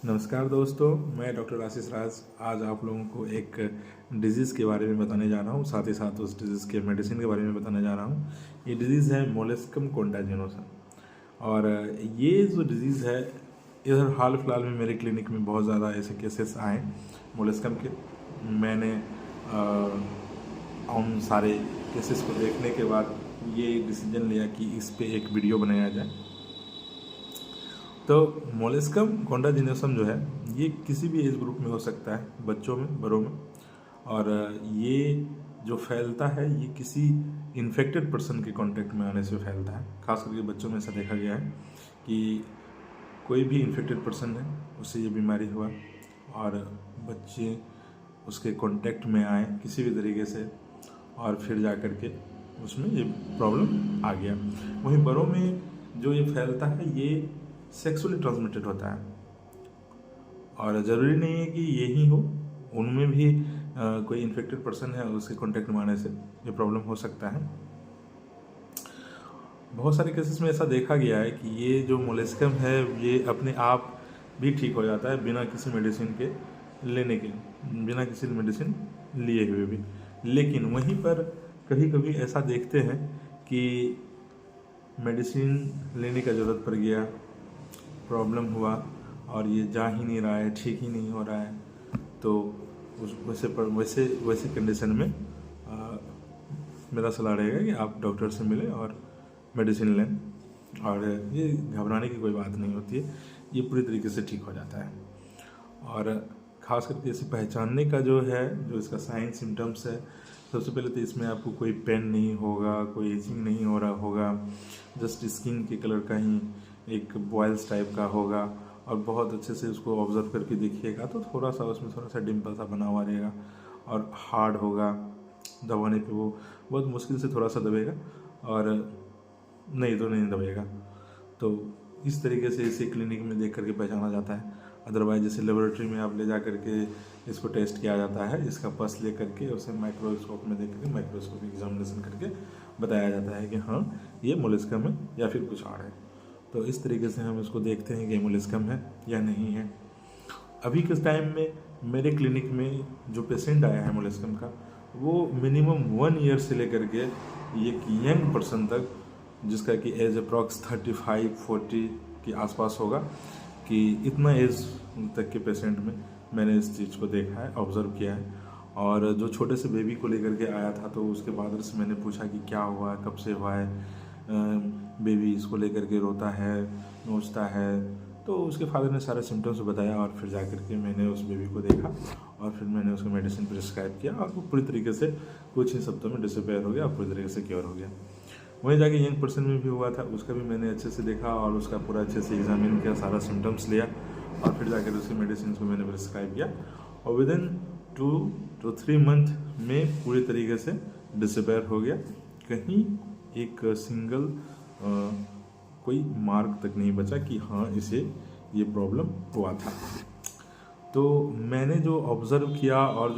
नमस्कार दोस्तों, मैं डॉक्टर आशीष राज आज आप लोगों को एक डिजीज़ के बारे में बताने जा रहा हूँ। साथ ही साथ उस डिजीज़ के मेडिसिन के बारे में बताने जा रहा हूँ। ये डिजीज़ है मोलेस्कम कॉन्टाजिनोसा। और ये जो डिजीज़ है, इधर हाल फिलहाल में मेरे क्लिनिक में बहुत ज़्यादा ऐसे केसेस आए मोलेस्कम के। मैंने उन सारे केसेस को देखने के बाद ये डिसीजन लिया कि इस पे एक वीडियो बनाया जाए। तो मोलेस्कम कॉन्टाजिनोसम जो है, ये किसी भी एज ग्रुप में हो सकता है, बच्चों में, बड़ों में। और ये जो फैलता है, ये किसी इन्फेक्टेड पर्सन के कांटेक्ट में आने से फैलता है। खास करके बच्चों में ऐसा देखा गया है कि कोई भी इन्फेक्टेड पर्सन है, उससे ये बीमारी हुआ और बच्चे उसके कांटेक्ट में आए किसी भी तरीके से, और फिर जा कर के उसमें ये प्रॉब्लम आ गया। वहीं बड़ों में जो ये फैलता है, ये सेक्सुअली ट्रांसमिटेड होता है। और ज़रूरी नहीं है कि यही हो, उनमें भी कोई इन्फेक्टेड पर्सन है, उसके कांटेक्ट में आने से ये प्रॉब्लम हो सकता है। बहुत सारे केसेस में ऐसा देखा गया है कि ये जो मोलेस्कम है, ये अपने आप भी ठीक हो जाता है बिना किसी मेडिसिन के लेने के, बिना किसी मेडिसिन लिए हुए भी। लेकिन वहीं पर कभी कभी ऐसा देखते हैं कि मेडिसिन लेने का ज़रूरत पड़ गया, प्रॉब्लम हुआ और ये जा ही नहीं रहा है, ठीक ही नहीं हो रहा है, तो उस वैसे कंडीशन में मेरा सलाह रहेगा कि आप डॉक्टर से मिलें और मेडिसिन लें। और ये घबराने की कोई बात नहीं होती है, ये पूरी तरीके से ठीक हो जाता है। और ख़ास करके इसे पहचानने का जो है, जो इसका साइन सिम्टम्स है, सबसे पहले तो इसमें आपको कोई पेन नहीं होगा, कोई एजिंग नहीं हो रहा होगा, जस्ट स्किन के कलर का ही एक बॉयल्स टाइप का होगा। और बहुत अच्छे से उसको ऑब्जर्व करके देखिएगा तो थोड़ा सा डिम्पल सा बना हुआ रहेगा और हार्ड होगा, दबाने पे वो बहुत मुश्किल से थोड़ा सा दबेगा और नहीं तो नहीं दबेगा। तो इस तरीके से इसे क्लिनिक में देख करके पहचाना जाता है। अदरवाइज जैसे लेबोरेटरी में आप ले जा करके इसको टेस्ट किया जाता है, इसका पस ले करके उसे माइक्रोस्कोप में देख करके, माइक्रोस्कोप एग्जामिनेशन करके बताया जाता है कि हाँ, ये मोलेस्कम है या फिर कुछ और है। तो इस तरीके से हम इसको देखते हैं कि मोलेस्कम है या नहीं है। अभी के टाइम में मेरे क्लिनिक में जो पेशेंट आया है मोलेस्कम का, वो मिनिमम 1 ईयर से लेकर के एक यंग पर्सन तक, जिसका कि एज अप्रॉक्स 35-40 के आसपास होगा, कि इतना एज तक के पेशेंट में मैंने इस चीज़ को देखा है, ऑब्ज़र्व किया है। और जो छोटे से बेबी को लेकर के आया था, तो उसके फादर से मैंने पूछा कि क्या हुआ है, कब से हुआ है, बेबी इसको लेकर के रोता है, नोचता है। तो उसके फादर ने सारे सिम्टम्स बताया और फिर जा कर के मैंने उस बेबी को देखा और फिर मैंने उसको मेडिसिन प्रिस्क्राइब किया और वो पूरी तरीके से कुछ ही सप्ताह में डिसअपेयर हो गया और पूरी तरीके से क्योर हो गया। वहीं जाके यंग पर्सन में भी हुआ था, उसका भी मैंने अच्छे से देखा और उसका पूरा अच्छे से एग्जामिन किया, सारा सिम्टम्स लिया और फिर जाकर उसकी मेडिसिन को मैंने प्रिस्क्राइब किया और विदिन 2 to 3 मंथ में पूरी तरीके से डिसअपेयर हो गया। कहीं एक सिंगल कोई मार्क तक नहीं बचा कि हाँ, इसे ये प्रॉब्लम हुआ था। तो मैंने जो ऑब्ज़र्व किया और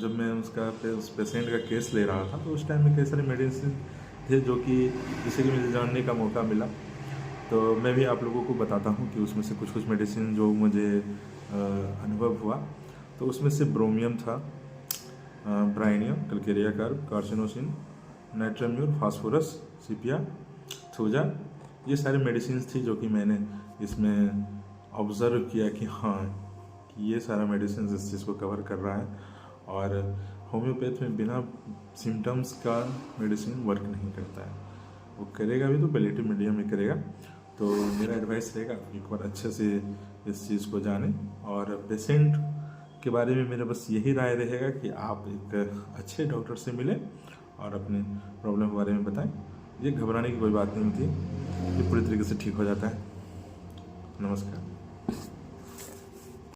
जब मैं उस पेशेंट का केस ले रहा था, तो उस टाइम में कई सारे मेडिसिन थे जो कि जिसे कि मुझे जानने का मौका मिला। तो मैं भी आप लोगों को बताता हूँ कि उसमें से कुछ मेडिसिन जो मुझे अनुभव हुआ। तो उसमें से ब्रोमियम था, ब्राइनियम, कैलकेरिया कार्ब, कार्सिनोसिन, नाइट्राम्यूर, फास्फोरस, सिपिया, थूजा, ये सारे मेडिसिन थी जो कि मैंने इसमें ऑब्ज़र्व किया कि हाँ, कि ये सारा मेडिसिन इस चीज़ को कवर कर रहा है। और होम्योपैथ में बिना सिम्टम्स का मेडिसिन वर्क नहीं करता है, वो करेगा भी तो पैलेटिव मीडियम में करेगा। तो मेरा एडवाइस रहेगा एक बार अच्छे से इस चीज़ को जानें। और पेशेंट के बारे में मेरा बस यही राय रहेगा कि आप एक अच्छे डॉक्टर से मिलें और अपने प्रॉब्लम के बारे में बताएं। ये घबराने की कोई बात नहीं होती, ये पूरी तरीके से ठीक हो जाता है। नमस्कार।